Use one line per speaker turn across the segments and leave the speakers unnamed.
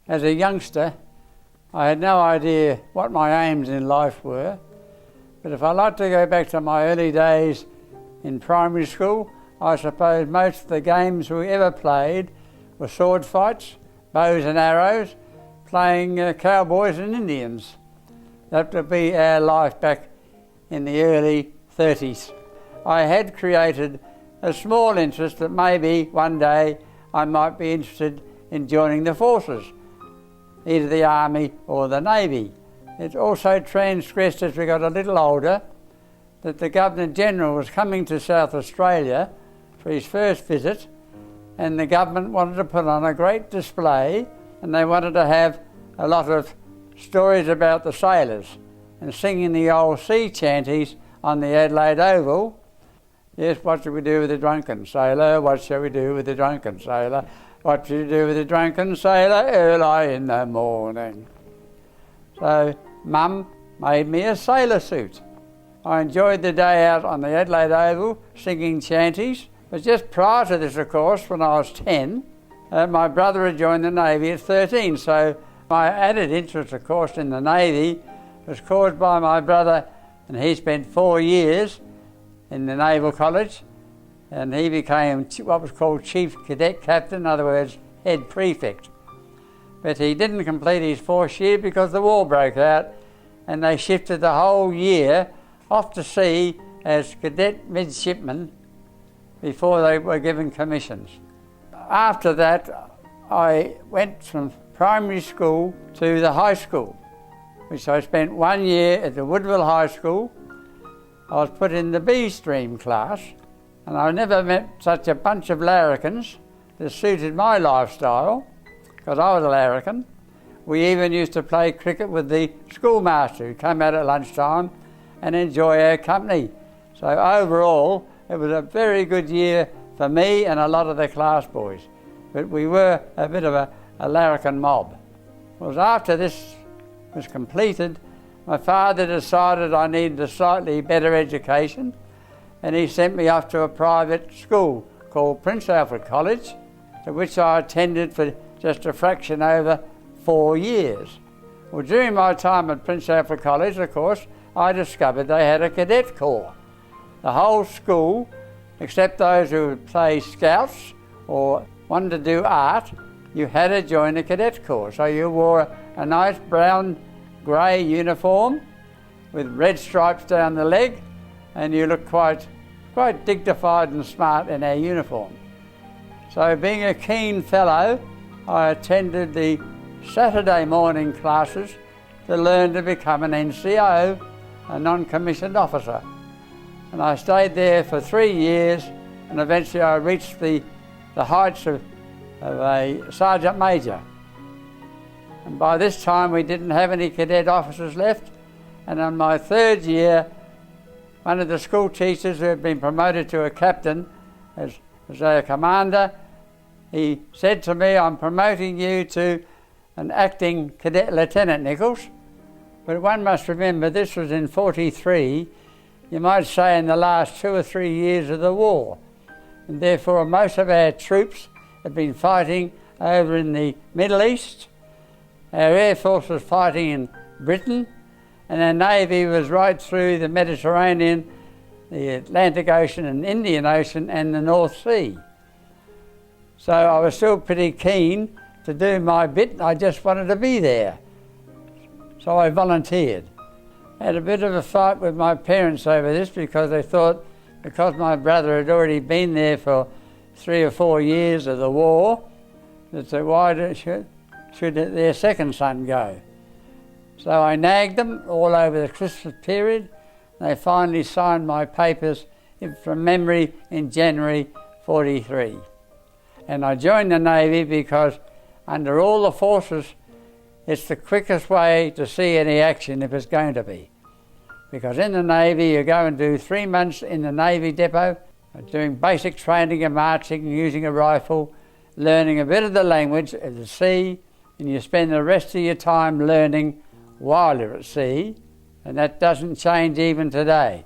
As a youngster, I had no idea what my aims in life were, but if I like to go back to my early days in primary school, I suppose most of the games we ever played were sword fights, bows and arrows, playing cowboys and Indians. That would be our life back in the early 30s. I had created a small interest that maybe one day I might be interested in joining the forces, either the Army or the Navy. It also transgressed as we got a little older that the Governor-General was coming to South Australia for his first visit, and the government wanted to put on a great display, and they wanted to have a lot of stories about the sailors and singing the old sea chanties on the Adelaide Oval. Yes, what shall we do with the drunken sailor? What shall we do with the drunken sailor? What shall we do with the drunken sailor early in the morning? So Mum made me a sailor suit. I enjoyed the day out on the Adelaide Oval singing chanties. But just prior to this, of course, when I was 10, my brother had joined the Navy at 13. So my added interest, of course, in the Navy was caused by my brother, and he spent 4 years in the Naval College, and he became what was called Chief Cadet Captain, in other words, Head Prefect. But he didn't complete his 4th year because the war broke out, and they shifted the whole year off to sea as cadet midshipmen before they were given commissions. After that, I went from primary school to the high school, which I spent 1 year at the Woodville High School. I was put in the B stream class, and I never met such a bunch of larrikins that suited my lifestyle, because I was a larrikin. We even used to play cricket with the schoolmaster who came out at lunchtime and enjoy our company. So overall, it was a very good year for me and a lot of the class boys. But we were a bit of a larrikin mob. It was after this was completed, my father decided I needed a slightly better education, and he sent me off to a private school called Prince Alfred College, to which I attended for just a fraction over 4 years. Well, during my time at Prince Alfred College, of course, I discovered they had a cadet corps. The whole school, except those who would play scouts or wanted to do art, you had to join the cadet corps. So you wore a nice brown grey uniform with red stripes down the leg, and you looked quite dignified and smart in our uniform. So being a keen fellow, I attended the Saturday morning classes to learn to become an NCO, a non-commissioned officer. And I stayed there for 3 years, and eventually I reached the heights of a sergeant major. And by this time we didn't have any cadet officers left, and in my 3rd year, one of the school teachers who had been promoted to a captain as a commander, he said to me, "I'm promoting you to an acting cadet lieutenant, Nichols." But one must remember this was in 43, you might say in the last 2 or 3 years of the war. And therefore most of our troops had been fighting over in the Middle East. Our Air Force was fighting in Britain, and our Navy was right through the Mediterranean, the Atlantic Ocean and Indian Ocean and the North Sea. So I was still pretty keen to do my bit. I just wanted to be there. So I volunteered. I had a bit of a fight with my parents over this because they thought, because my brother had already been there for 3 or 4 years of the war, that why should their second son go? So I nagged them all over the Christmas period. They finally signed my papers from memory in January 43. And I joined the Navy because under all the forces, it's the quickest way to see any action if it's going to be. Because in the Navy, you go and do 3 months in the Navy depot, doing basic training and marching, using a rifle, learning a bit of the language at the sea, and you spend the rest of your time learning while you're at sea, and that doesn't change even today.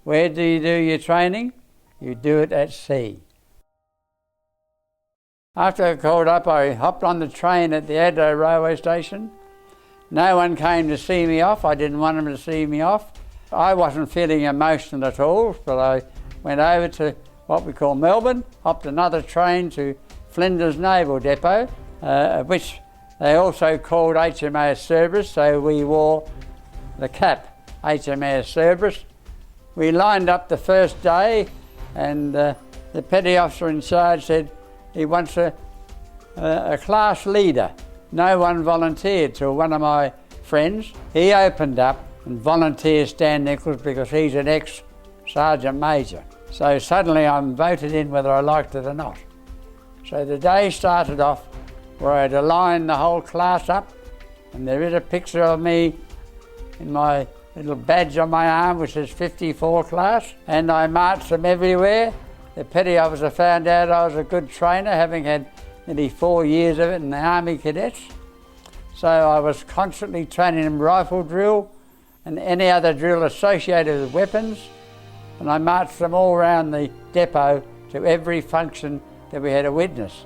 Where do you do your training? You do it at sea. After I called up, I hopped on the train at the Addo railway station. No one came to see me off. I didn't want them to see me off. I wasn't feeling emotional at all, but I went over to what we call Melbourne, hopped another train to Flinders Naval Depot, which they also called HMAS Cerberus, so we wore the cap, HMAS Cerberus. We lined up the first day, and the petty officer in charge said he wants a class leader. No one volunteered till one of my friends. He opened up and volunteered Stan Nichols because he's an ex-sergeant major. So suddenly I'm voted in whether I liked it or not. So the day started off where I had to line the whole class up, and there is a picture of me in my little badge on my arm which says 54 class, and I marched them everywhere. The petty officer found out I was a good trainer, having had nearly 4 years of it in the Army Cadets. So I was constantly training them rifle drill and any other drill associated with weapons, and I marched them all around the depot to every function that we had to witness.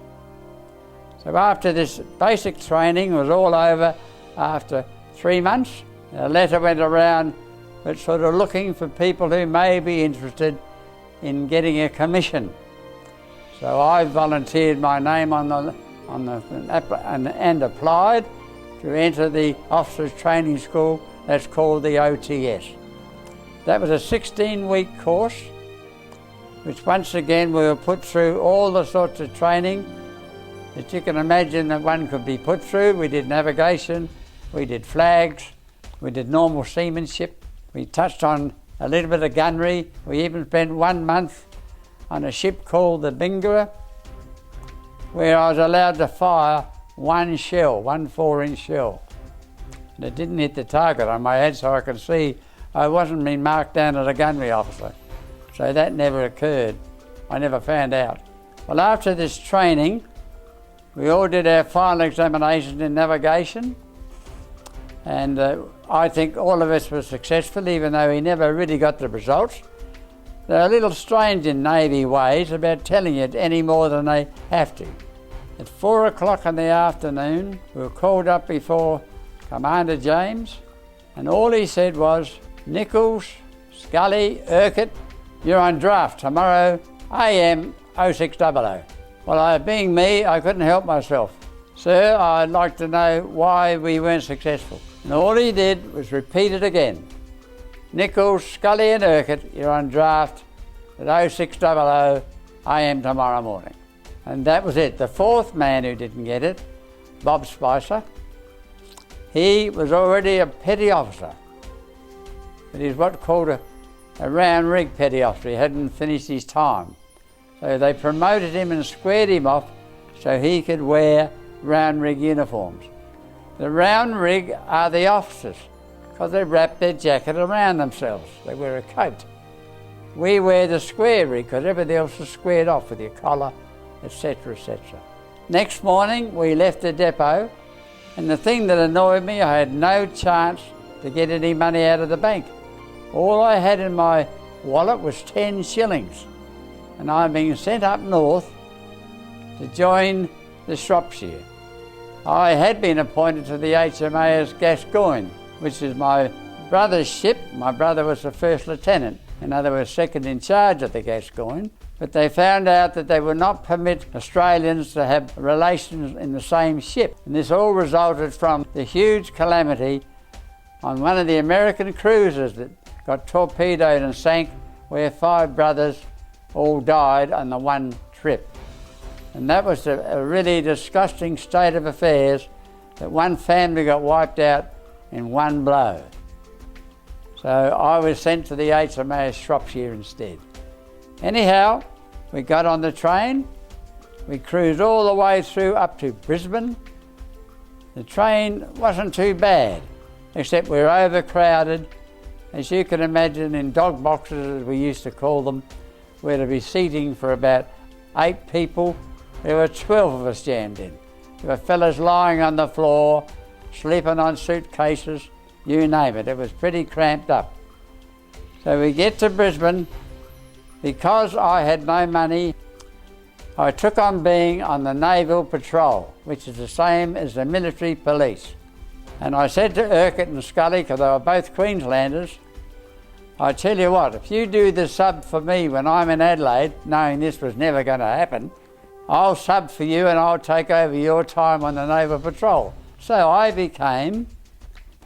So after this basic training was all over, after 3 months, a letter went around that's sort of looking for people who may be interested in getting a commission. So I volunteered my name and applied to enter the officers training school that's called the OTS. That was a 16-week course, which once again we were put through all the sorts of training that you can imagine that one could be put through. We did navigation, we did flags, we did normal seamanship, we touched on a little bit of gunnery. We even spent 1 month on a ship called the Bingara, where I was allowed to fire one shell, 1 4-inch shell. And it didn't hit the target on my head, so I could see I wasn't being marked down as a gunnery officer. So that never occurred. I never found out. Well, after this training, we all did our final examinations in navigation, and I think all of us were successful, even though we never really got the results. They're a little strange in Navy ways about telling you any more than they have to. At 4 o'clock in the afternoon, we were called up before Commander James, and all he said was, "Nichols, Scully, Urquhart, you're on draft tomorrow, AM 0600. Well, being me, I couldn't help myself. "Sir, I'd like to know why we weren't successful." And all he did was repeat it again. "Nichols, Scully and Urquhart, you're on draft at 0600 AM tomorrow morning." And that was it. The fourth man who didn't get it, Bob Spicer, he was already a petty officer, but he's what's called a round rig petty officer. He hadn't finished his time. So they promoted him and squared him off so he could wear round rig uniforms. The round rig are the officers because they wrap their jacket around themselves. They wear a coat. We wear the square rig because everything else is squared off with your collar, etc., etc. Next morning we left the depot, and the thing that annoyed me, I had no chance to get any money out of the bank. All I had in my wallet was 10 shillings, and I'm being sent up north to join the Shropshire. I had been appointed to the HMAS Gascoigne, which is my brother's ship. My brother was the first lieutenant, in other words, second in charge of the Gascoigne. But they found out that they would not permit Australians to have relations in the same ship. And this all resulted from the huge calamity on one of the American cruisers that got torpedoed and sank, where 5 brothers all died on the one trip. And that was a really disgusting state of affairs, that one family got wiped out in one blow. So I was sent to the HMAS Shropshire instead. Anyhow, we got on the train, we cruised all the way through up to Brisbane. The train wasn't too bad, except we were overcrowded. As you can imagine, in dog boxes, as we used to call them, where to be seating for about 8 people. There were 12 of us jammed in. There were fellas lying on the floor, sleeping on suitcases, you name it. It was pretty cramped up. So we get to Brisbane. Because I had no money, I took on being on the Naval Patrol, which is the same as the military police. And I said to Urquhart and Scully, because they were both Queenslanders, I tell you what, if you do the sub for me when I'm in Adelaide, knowing this was never going to happen, I'll sub for you and I'll take over your time on the Naval Patrol. So I became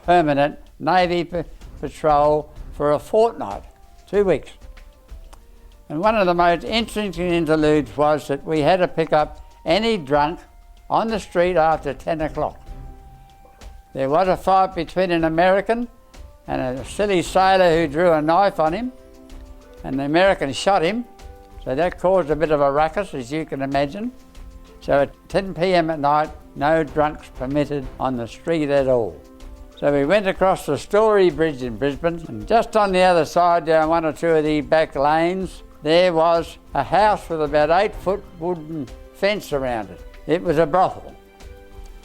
permanent Navy Patrol for a fortnight, 2 weeks. And one of the most interesting interludes was that we had to pick up any drunk on the street after 10 o'clock. There was a fight between an American and a silly sailor who drew a knife on him, and the American shot him, so that caused a bit of a ruckus, as you can imagine. So at 10 p.m. at night, no drunks permitted on the street at all. So we went across the Story Bridge in Brisbane, and just on the other side, down one or two of the back lanes, there was a house with about 8-foot wooden fence around it. It was a brothel.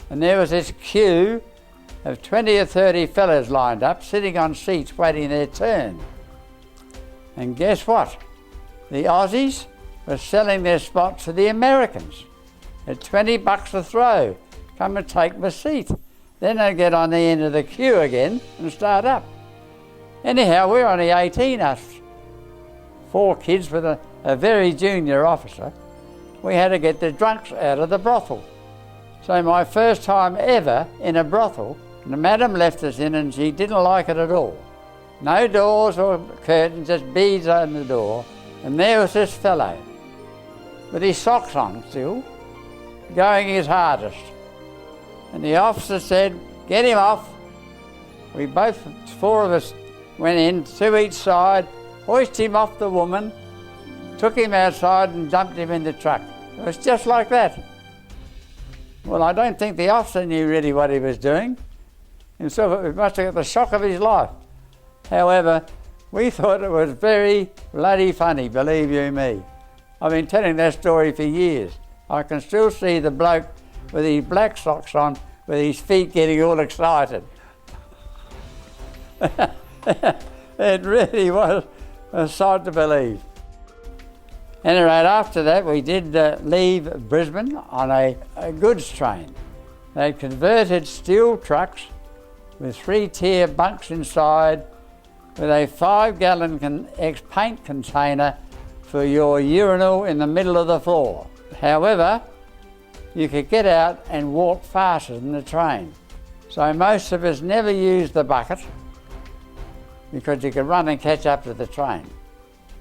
And there was this queue of 20 or 30 fellas lined up, sitting on seats waiting their turn. And guess what? The Aussies were selling their spots to the Americans at $20 a throw. Come and take my seat. Then they'd get on the end of the queue again and start up. Anyhow, we're only 18, us 4 kids with a very junior officer. We had to get the drunks out of the brothel. So my first time ever in a brothel, the madam left us in and she didn't like it at all. No doors or curtains, just beads on the door. And there was this fellow, with his socks on still, going his hardest. And the officer said, "Get him off." We both, 4 of us, went in, 2 each side, hoisted him off the woman, took him outside and dumped him in the truck. It was just like that. Well, I don't think the officer knew really what he was doing. Himself, it must have got the shock of his life. However, we thought it was very bloody funny, believe you me. I've been telling that story for years. I can still see the bloke with his black socks on, with his feet getting all excited. It really was a sight to believe. Anyway, after that we did leave Brisbane on a goods train. They converted steel trucks with 3-tier bunks inside with a 5-gallon ex-paint container for your urinal in the middle of the floor. However, you could get out and walk faster than the train. So most of us never used the bucket because you could run and catch up to the train.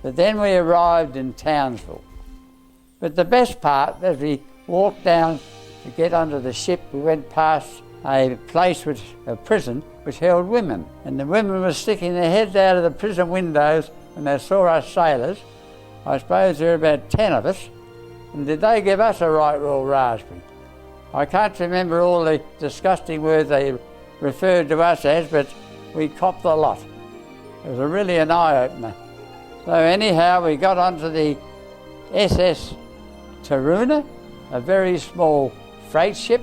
But then we arrived in Townsville. But the best part, as we walked down to get onto the ship, we went past a place, a prison, which held women. And the women were sticking their heads out of the prison windows when they saw us sailors. I suppose there were about 10 of us. And did they give us a right royal raspberry? I can't remember all the disgusting words they referred to us as, but we copped a lot. It was really an eye-opener. So anyhow, we got onto the SS Taruna, a very small freight ship.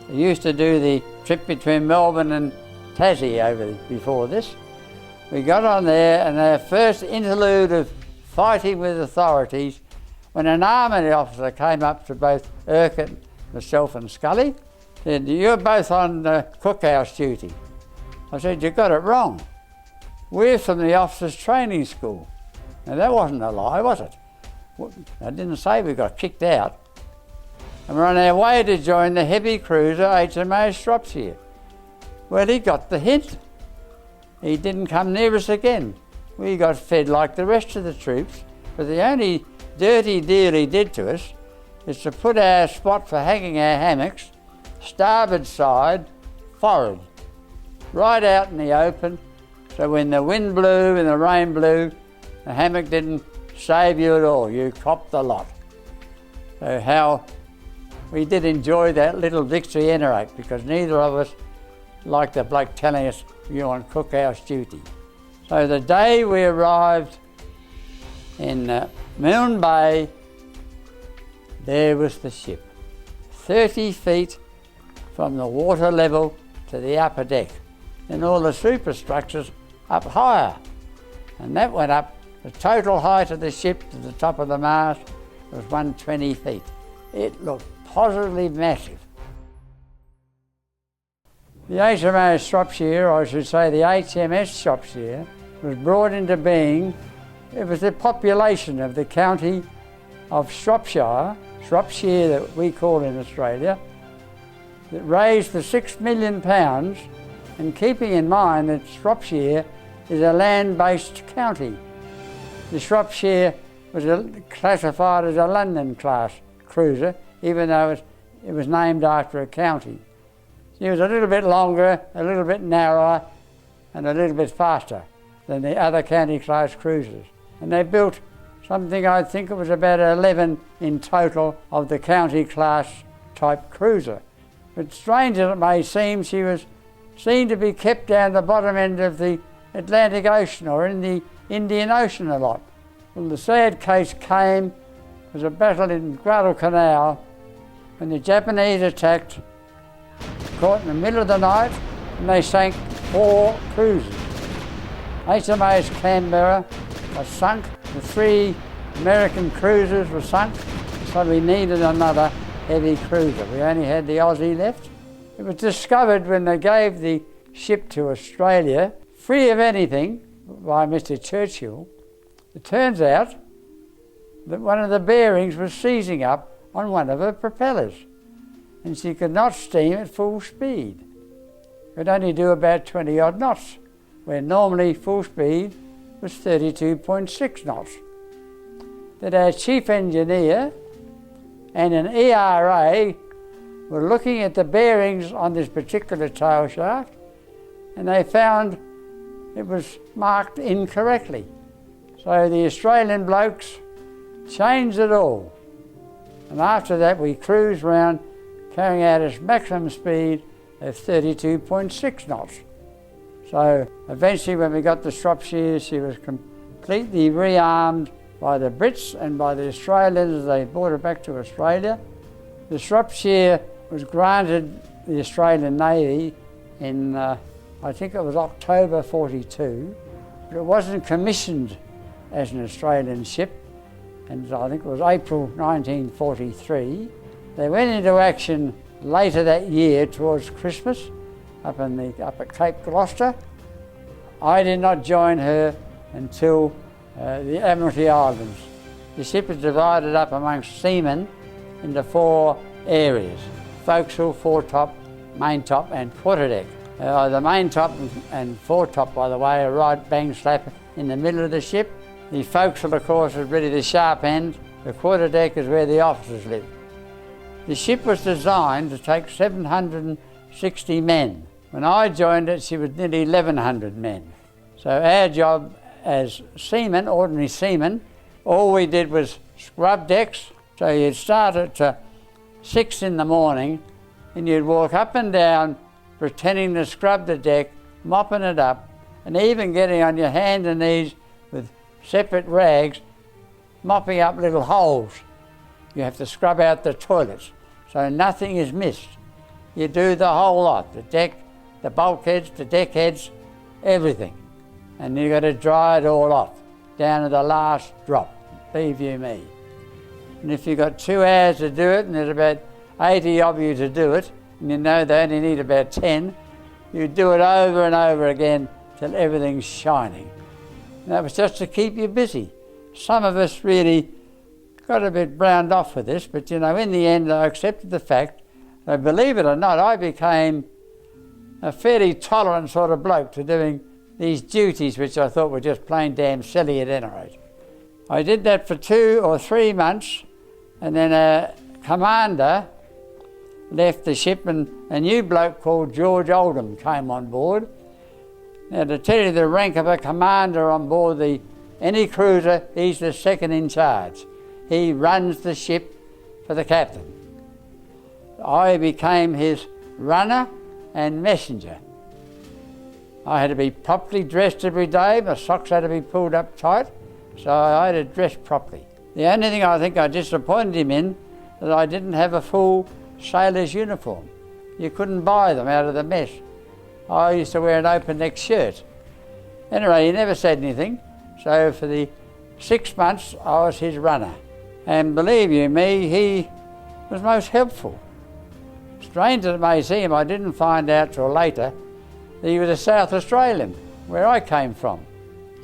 They used to do the trip between Melbourne and Tassie before this. We got on there, and our first interlude of fighting with authorities, when an army officer came up to both Urquhart, myself and Scully, said, "You're both on cookhouse duty." I said, "You got it wrong. We're from the officers' training school." Now that wasn't a lie, was it? I didn't say we got kicked out. And we're on our way to join the heavy cruiser HMAS Shropshire. Well, he got the hint. He didn't come near us again. We got fed like the rest of the troops, but the only dirty deal he did to us is to put our spot for hanging our hammocks starboard side forward, right out in the open, so when the wind blew and the rain blew, the hammock didn't save you at all. You copped the lot. So how we did enjoy that little victory anyway, because neither of us liked the bloke telling us you're on cookhouse duty. So the day we arrived in Moon Bay, there was the ship, 30 feet from the water level to the upper deck, and all the superstructures up higher. And that went up the total height of the ship to the top of the mast was 120 feet. It looked positively massive. The HMAS Shropshire, or I should say the HMS Shropshire, was brought into being. It was the population of the county of Shropshire that we call in Australia, that raised the £6 million, and keeping in mind that Shropshire is a land-based county. The Shropshire was classified as a London class cruiser, even though it was named after a county. It was a little bit longer, a little bit narrower, and a little bit faster than the other county class cruisers. And they built something, I think it was about 11 in total of the county class type cruiser. But strange as it may seem, she was seen to be kept down the bottom end of the Atlantic Ocean or in the Indian Ocean a lot. Well, the sad case came, was a battle in Guadalcanal when the Japanese attacked, caught in the middle of the night, and they sank 4 cruisers. HMAS Canberra was sunk, the 3 American cruisers were sunk, so we needed another heavy cruiser. We only had the Aussie left. It was discovered when they gave the ship to Australia, free of anything, by Mr. Churchill. It turns out that one of the bearings was seizing up on one of her propellers, and she could not steam at full speed. It could only do about 20 odd knots, where normally full speed was 32.6 knots. That our chief engineer and an ERA were looking at the bearings on this particular tail shaft, and they found it was marked incorrectly. So the Australian blokes changed it all. And after that we cruised round carrying out its maximum speed of 32.6 knots. So eventually when we got the Shropshire, she was completely rearmed by the Brits and by the Australians as they brought her back to Australia. The Shropshire was granted the Australian Navy in, I think it was October 42, but it wasn't commissioned as an Australian ship, and I think it was April 1943. They went into action later that year towards Christmas up at Cape Gloucester. I did not join her until the Admiralty Islands. The ship is divided up amongst seamen into 4 areas: forecastle, foretop, maintop and quarterdeck. The maintop and foretop, by the way, are right bang slap in the middle of the ship. The forecastle, of course, is really the sharp end. The quarterdeck is where the officers live. The ship was designed to take 760 men. When I joined it, she was nearly 1,100 men. So our job as seamen, ordinary seamen, all we did was scrub decks. So you'd start at 6 in the morning and you'd walk up and down pretending to scrub the deck, mopping it up, and even getting on your hands and knees with separate rags, mopping up little holes. You have to scrub out the toilets so nothing is missed. You do the whole lot, the deck, the bulkheads, the deck heads, everything. And you've got to dry it all off, down to the last drop, believe you me. And if you've got 2 hours to do it, and there's about 80 of you to do it, and you know they only need about 10, you do it over and over again till everything's shining. And that was just to keep you busy. Some of us really got a bit browned off with this, but you know, in the end I accepted the fact that, believe it or not, I became a fairly tolerant sort of bloke to doing these duties which I thought were just plain damn silly at any rate. I did that for 2 or 3 months, and then a commander left the ship and a new bloke called George Oldham came on board. Now, to tell you the rank of a commander on board any cruiser, he's the second in charge. He runs the ship for the captain. I became his runner and messenger. I had to be properly dressed every day. My socks had to be pulled up tight, so I had to dress properly. The only thing I think I disappointed him in that I didn't have a full sailor's uniform. You couldn't buy them out of the mess. I used to wear an open neck shirt. Anyway, he never said anything, so for the 6 months I was his runner. And believe you me, he was most helpful. Strange as it may seem, I didn't find out till later that he was a South Australian, where I came from.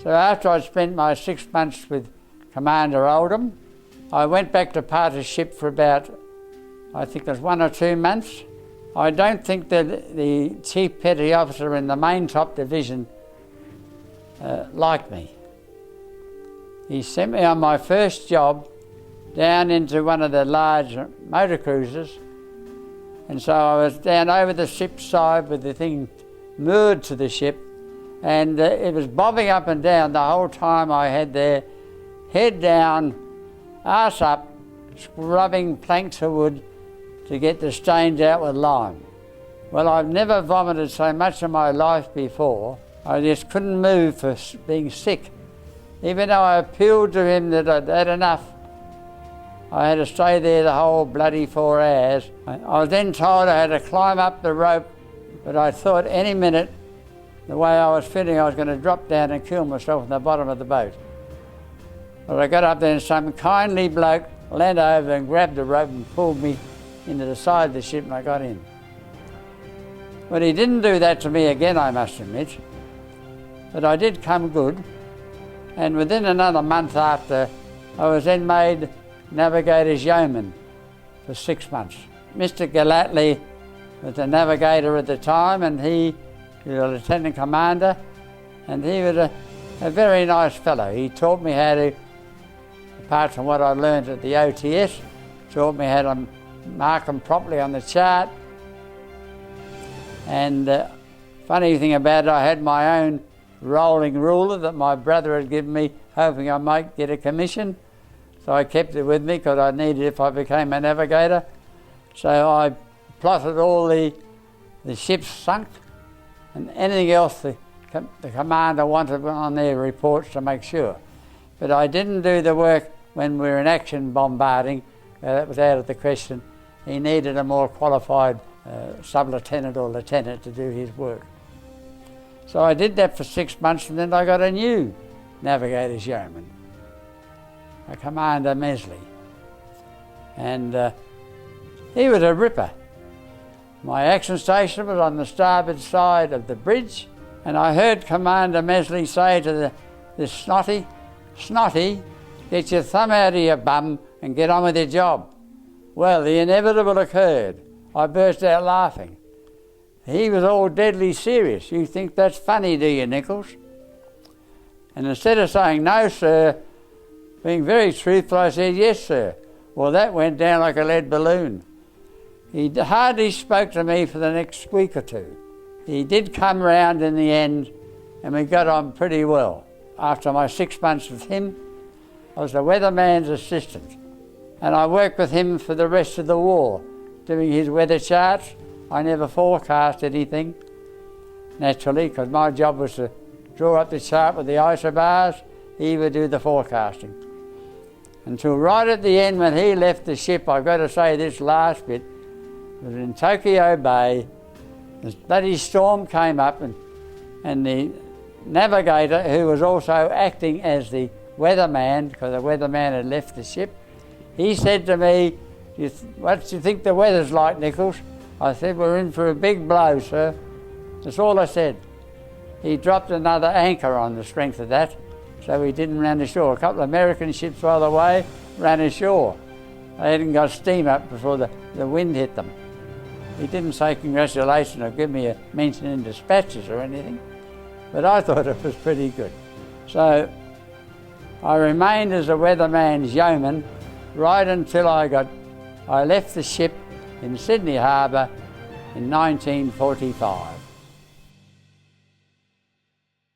So after I'd spent my 6 months with Commander Oldham, I went back to part of ship for about, I think it was 1 or 2 months. I don't think that the Chief Petty Officer in the maintop division liked me. He sent me on my first job down into one of the large motor cruisers, and so I was down over the ship's side with the thing moored to the ship, and it was bobbing up and down the whole time I had there, head down, arse up, scrubbing planks of wood to get the stains out with lime. Well, I've never vomited so much in my life before. I just couldn't move for being sick. Even though I appealed to him that I'd had enough, I had to stay there the whole bloody 4 hours. I was then told I had to climb up the rope, but I thought any minute, the way I was feeling, I was going to drop down and kill myself in the bottom of the boat. But I got up there and some kindly bloke leaned over and grabbed the rope and pulled me into the side of the ship, and I got in. But he didn't do that to me again, I must admit. But I did come good, and within another month after, I was then made Navigator's Yeoman for 6 months. Mr. Gallatley was the navigator at the time, and he was a Lieutenant Commander, and he was a very nice fellow. He taught me how to, apart from what I learned at the OTS, taught me how to mark them properly on the chart. And funny thing about it, I had my own rolling ruler that my brother had given me, hoping I might get a commission. So I kept it with me because I needed it if I became a navigator. So I plotted all the ships sunk and anything else the commander wanted on their reports to make sure. But I didn't do the work when we were in action bombarding. That was out of the question. He needed a more qualified sub-lieutenant or lieutenant to do his work. So I did that for 6 months, and then I got a new Navigator's Yeoman, a Commander Mesley. And he was a ripper. My action station was on the starboard side of the bridge, and I heard Commander Mesley say to this snotty, "Snotty, get your thumb out of your bum and get on with your job." Well, the inevitable occurred. I burst out laughing. He was all deadly serious. "You think that's funny, do you, Nichols?" And instead of saying, "No, sir," being very truthful, I said, "Yes, sir." Well, that went down like a lead balloon. He hardly spoke to me for the next week or two. He did come round in the end, and we got on pretty well. After my 6 months with him, I was the weatherman's assistant, and I worked with him for the rest of the war, doing his weather charts. I never forecast anything, naturally, because my job was to draw up the chart with the isobars. He would do the forecasting. Until right at the end when he left the ship, I've got to say this last bit, it was in Tokyo Bay. This bloody storm came up, and the navigator, who was also acting as the weatherman, because the weatherman had left the ship, he said to me, "What do you think the weather's like, Nichols?" I said, "We're in for a big blow, sir." That's all I said. He dropped another anchor on the strength of that, so we didn't run ashore. A couple of American ships, by the way, ran ashore. They hadn't got steam up before the wind hit them. He didn't say congratulations or give me a mention in dispatches or anything, but I thought it was pretty good. So I remained as a weatherman's yeoman right until I left the ship in Sydney Harbour in 1945.